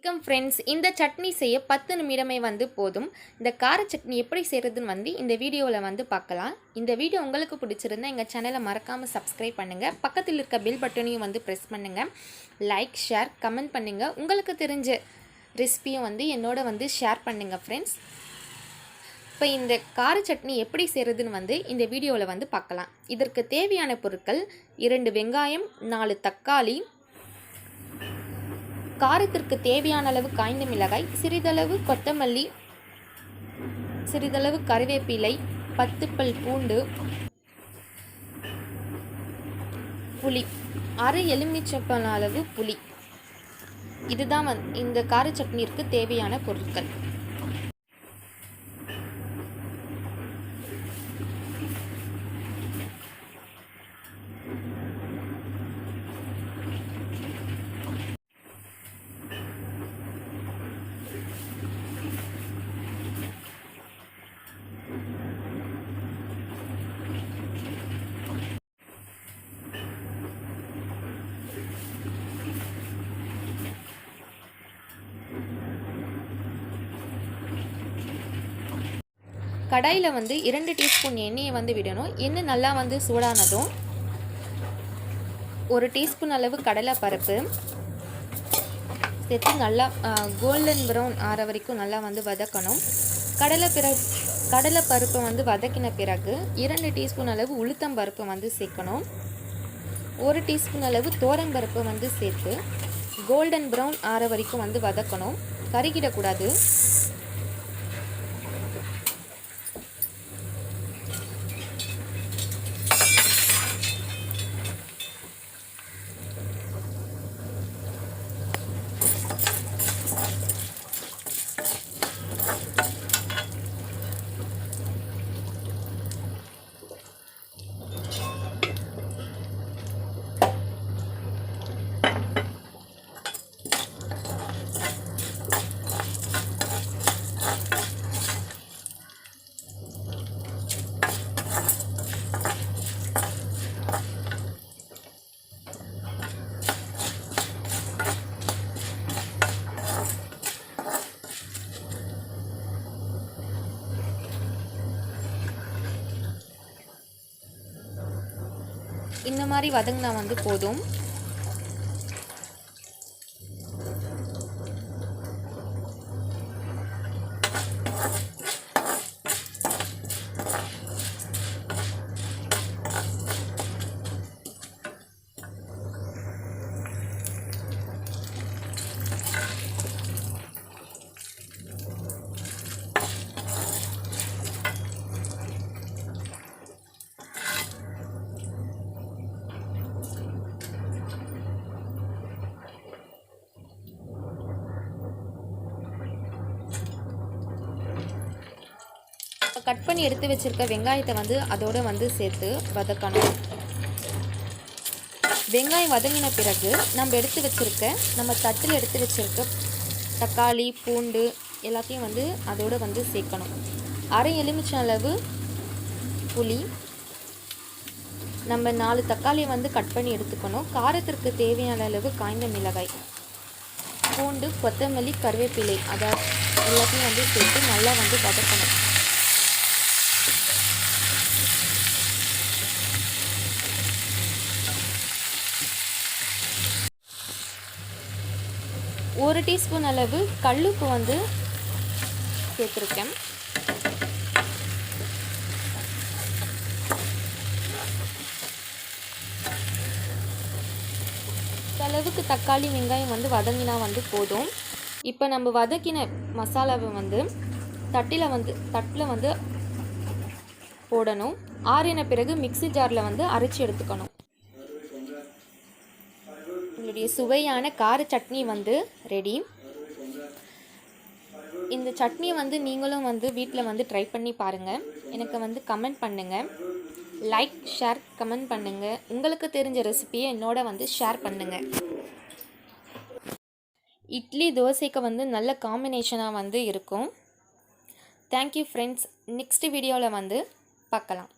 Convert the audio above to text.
வணக்கம் ஃப்ரெண்ட்ஸ். இந்த சட்னி செய்ய 10 நிமிடமே போதும். இந்த கார சட்னி எப்படி செய்கிறதுன்னு இந்த வீடியோவில் பார்க்கலாம். இந்த வீடியோ உங்களுக்கு பிடிச்சிருந்தா எங்கள் சேனலை மறக்காமல் சப்ஸ்கிரைப் பண்ணுங்கள். பக்கத்தில் இருக்க பெல் பட்டனையும் ப்ரெஸ் பண்ணுங்கள். லைக், ஷேர், கமெண்ட் பண்ணுங்கள். உங்களுக்கு தெரிஞ்ச ரெசிபியும் என்னோட ஷேர் பண்ணுங்கள் ஃப்ரெண்ட்ஸ். இப்போ இந்த கார சட்னி எப்படி செய்கிறதுன்னு இந்த வீடியோவில் பார்க்கலாம். இதற்கு தேவையான பொருட்கள் 2 வெங்காயம், 4 தக்காளி, காரத்திற்கு தேவையான அளவு காய்ந்த மிளகாய், சிறிதளவு கொத்தமல்லி, சிறிதளவு கறிவேப்பிலை, 10 பல் பூண்டு, புளி, அரை எலுமிச்சம்பழம் அளவு புளி. இதுதான் இந்த கார சட்னிக்கு தேவையான பொருட்கள். கடாயில் 2 டீஸ்பூன் எண்ணெயை விடணும். எண்ணெய் நல்லா சூடானதும் 1 டீஸ்பூன் அளவு கடலை பருப்பு சேர்த்து நல்லா கோல்டன் ப்ரௌன் ஆற வரைக்கும் நல்லா வதக்கணும். கடலை பருப்பை வதக்கின பிறகு 2 டீஸ்பூன் அளவு உளுத்தம் பருப்பு சேர்க்கணும். 1 டீஸ்பூன் அளவு தோரம் பருப்பு சேர்த்து கோல்டன் ப்ரௌன் ஆற வரைக்கும் வதக்கணும். கருகிடக்கூடாது. இந்த மாதிரி வதங்கினா போதும். கட் பண்ணி எடுத்து வச்சிருக்க வெங்காயத்தை அதோட சேர்த்து வதக்கணும். வெங்காயம் வதங்கின பிறகு நம்ம தட்டில் எடுத்து வச்சிருக்க தக்காளி, பூண்டு எல்லாத்தையும் அதோட சேர்க்கணும். அரை எலுமிச்சம் அளவு புளி, நம்ம 4 தக்காளியை கட் பண்ணி எடுத்துக்கணும். காரத்திற்கு தேவையான அளவு காய்ந்த மிளகாய், பூண்டு, கொத்தமல்லி, கறிவேப்பிலை அதை எல்லாத்தையும் சேர்த்து நல்லா வதக்கணும். ஒரு டீஸ்பூன் அளவு கல்லுப்பு சேர்த்துருக்கேன். அளவுக்கு தக்காளி, வெங்காயம் வதங்கினா போதும். இப்போ நம்ம வதக்கின மசாலாவை தட்டில் போடணும். ஆறின பிறகு மிக்ஸி ஜாரில் அரைச்சி எடுத்துக்கணும். உங்களுடைய சுவையான கார சட்னி ரெடி. இந்த சட்னியை நீங்களும் வீட்டில் ட்ரை பண்ணி பாருங்கள். எனக்கு கமெண்ட் பண்ணுங்கள். லைக், ஷேர், கமெண்ட் பண்ணுங்கள். உங்களுக்கு தெரிஞ்ச ரெசிபியை என்னோட ஷேர் பண்ணுங்கள். இட்லி, தோசைக்கு நல்ல காம்பினேஷனாக இருக்கும். Thank you friends. நெக்ஸ்ட் வீடியோவில் பார்க்கலாம்.